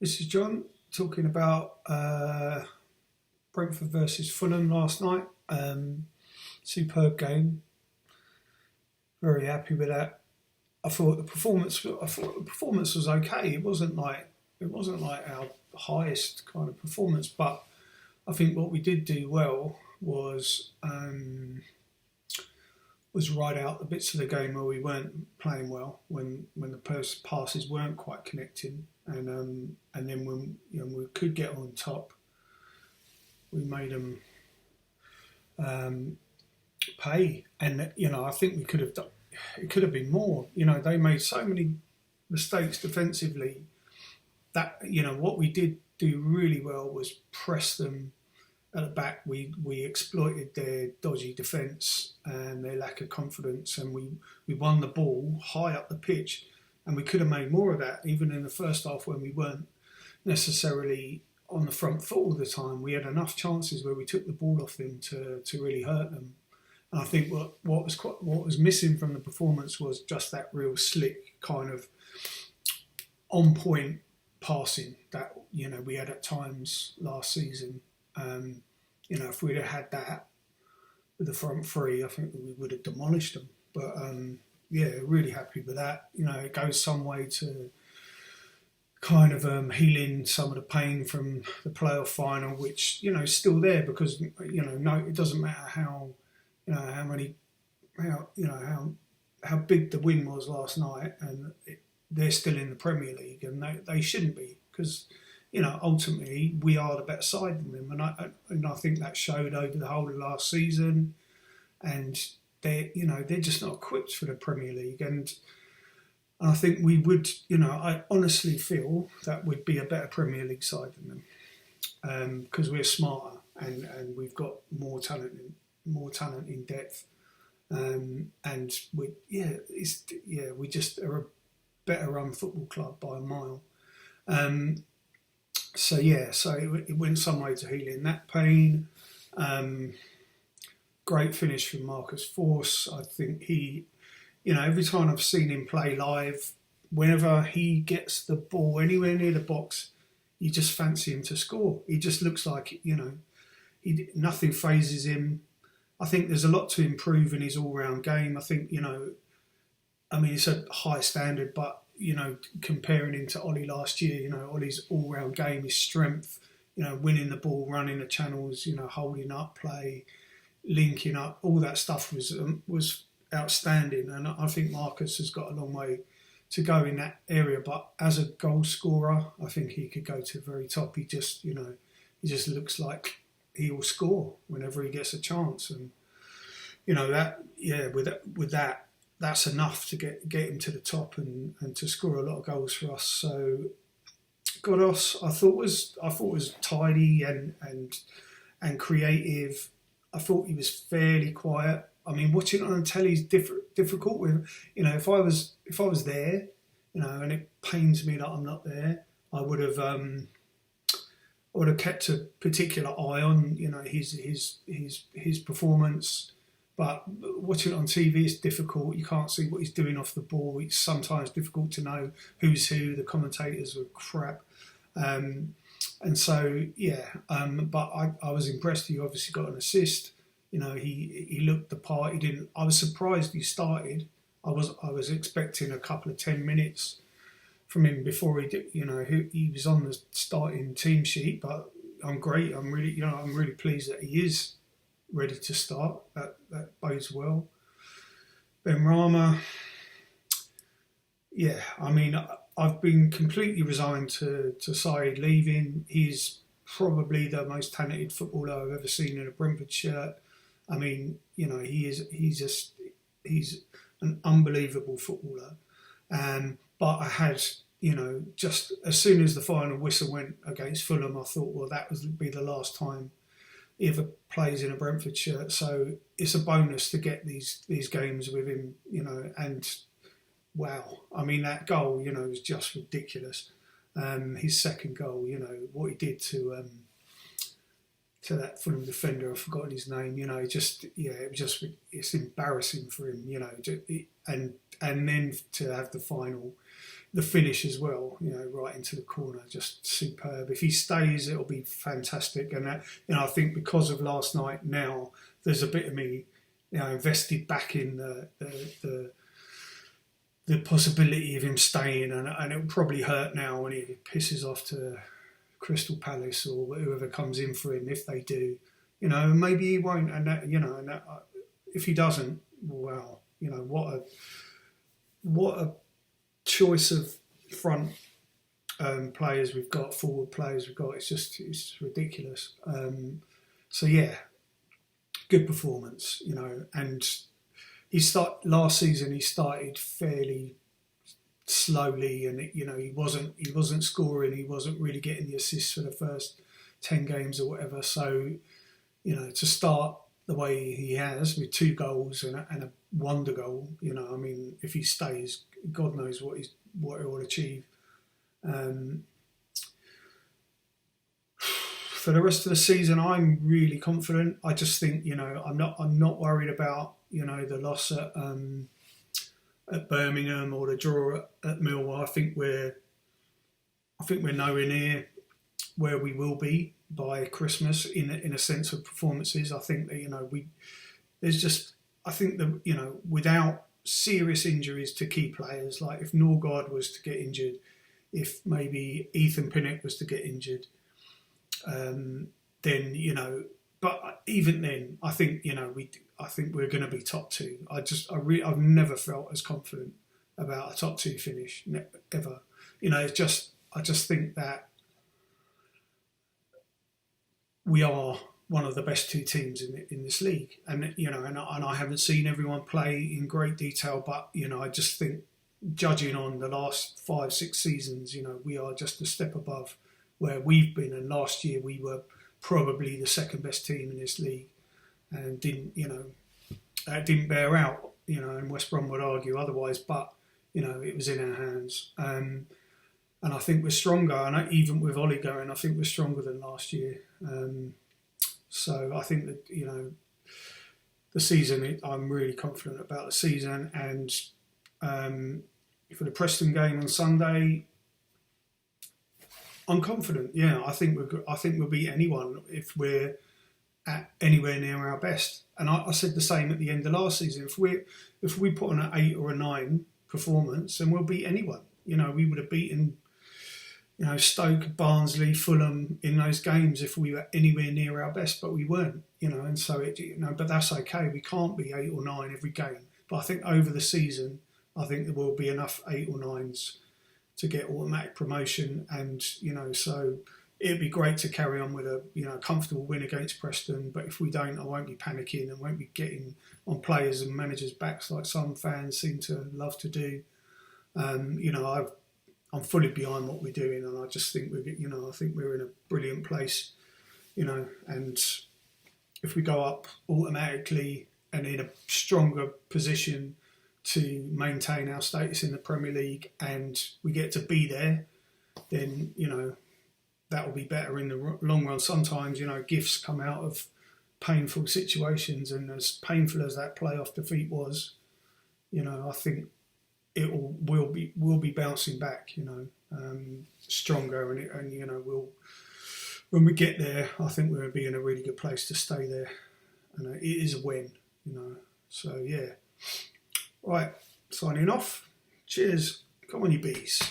This is John talking about Brentford versus Fulham last night. Superb game. Very happy with that. I thought the performance was okay. It wasn't like our highest kind of performance, but I think what we did do well was ride out the bits of the game where we weren't playing well, when the passes weren't quite connecting, and then when we could get on top, we made them pay. And I think we could have done. It could have been more. They made so many mistakes defensively that what we did do really well was press them at the back. We exploited their dodgy defence and their lack of confidence, and we won the ball high up the pitch, and we could have made more of that even in the first half when we weren't necessarily on the front foot all the time. We had enough chances where we took the ball off them to really hurt them. And I think what was missing from the performance was just that real slick kind of on point passing that we had at times last season. If we'd have had that with the front three, I think that we would have demolished them. But really happy with that. It goes some way to kind of healing some of the pain from the playoff final, which is still there because no, it doesn't matter how big the win was last night, and they're still in the Premier League, and they shouldn't be, because ultimately we are the better side than them, and I think that showed over the whole of last season, and they're just not equipped for the Premier League, and I think we would, I honestly feel that we'd be a better Premier League side than them, because we're smarter and we've got more talent in depth, and we just are a better run football club by a mile. So it went some way to healing that pain. Great finish from Marcus Force. I think he, every time I've seen him play live, whenever he gets the ball anywhere near the box, you just fancy him to score. He just looks like, nothing phases him. I think there's a lot to improve in his all-round game. I think, it's a high standard, but, comparing him to Ollie last year, Ollie's all-round game, his strength, winning the ball, running the channels, holding up play, linking up, all that stuff was outstanding. And I think Marcus has got a long way to go in that area. But as a goal scorer, I think he could go to the very top. He just looks like he will score whenever he gets a chance, and with that, that's enough to get him to the top and to score a lot of goals for us. So Godos, I thought was tidy and creative. I thought he was fairly quiet. I mean, watching it on the telly is difficult. With if I was there, and it pains me that I'm not there, I would have kept a particular eye on his performance. But watching it on TV is difficult. You can't see what he's doing off the ball. It's sometimes difficult to know who's who. The commentators are crap. But I was impressed. He obviously got an assist. He looked the part. He didn't. I was surprised he started. I was expecting a couple of 10 minutes from him before he did. He was on the starting team sheet. But I'm really pleased that he is ready to start. That bodes well. Ben Rama. Yeah, I've been completely resigned to Saeed leaving. He's probably the most talented footballer I've ever seen in a Brentford shirt. He's an unbelievable footballer. But I had, just as soon as the final whistle went against Fulham, I thought, well, that would be the last time he ever plays in a Brentford shirt. So it's a bonus to get these games with him, and wow. That goal, was just ridiculous. His second goal, what he did to that Fulham defender, I've forgotten his name, it's embarrassing for him, and then to have the final, the finish as well, right into the corner, just superb. If he stays, it'll be fantastic. And I think because of last night, now there's a bit of me, invested back in the possibility of him staying, and it'll probably hurt now when he pisses off to Crystal Palace or whoever comes in for him. If they do, maybe he won't, and if he doesn't, well, what a choice of front players we've got, forward players we've got. It's ridiculous. So yeah, good performance, and last season he started fairly slowly, and he wasn't scoring, he wasn't really getting the assists for the first 10 games or whatever. So to start the way he has with 2 goals and a wonder goal, if he stays, God knows what he'll achieve. For the rest of the season, I'm really confident. I just think I'm not worried about the loss at Birmingham or the draw at Millwall. I think we're nowhere near where we will be by Christmas in a sense of performances. I think that I think that without serious injuries to key players, like if Norgard was to get injured, if maybe Ethan Pinnock was to get injured, then but even then, I think I think we're going to be top 2. I've never felt as confident about a top 2 finish ever. I just think that we are one of the best 2 teams in this league, and and I haven't seen everyone play in great detail, but I just think, judging on the last 5-6 seasons, we are just a step above where we've been. And last year we were probably the second best team in this league, and didn't bear out. And West Brom would argue otherwise, but it was in our hands. And I think we're stronger, and even with Ollie going, I think we're stronger than last year. So I think that the season, I'm really confident about the season. And for the Preston game on Sunday, I'm confident. Yeah, I think we'll beat anyone if we're at anywhere near our best. And I said the same at the end of last season. If we put on an 8 or a 9 performance, then we'll beat anyone. We would have beaten Stoke, Barnsley, Fulham in those games if we were anywhere near our best, but we weren't. And so but that's okay. We can't be 8 or 9 every game. But I think over the season, I think there will be enough 8 or 9s to get automatic promotion, and so it'd be great to carry on with a comfortable win against Preston. But if we don't, I won't be panicking and won't be getting on players and managers' backs like some fans seem to love to do. I'm fully behind what we're doing, and I just think I think we're in a brilliant place, and if we go up automatically and in a stronger position to maintain our status in the Premier League, and we get to be there, then that will be better in the long run. Sometimes gifts come out of painful situations, and as painful as that playoff defeat was, I think we'll be bouncing back, stronger, and we'll, when we get there, I think we'll be in a really good place to stay there, and it is a win, So yeah, right, signing off. Cheers. Come on, you bees.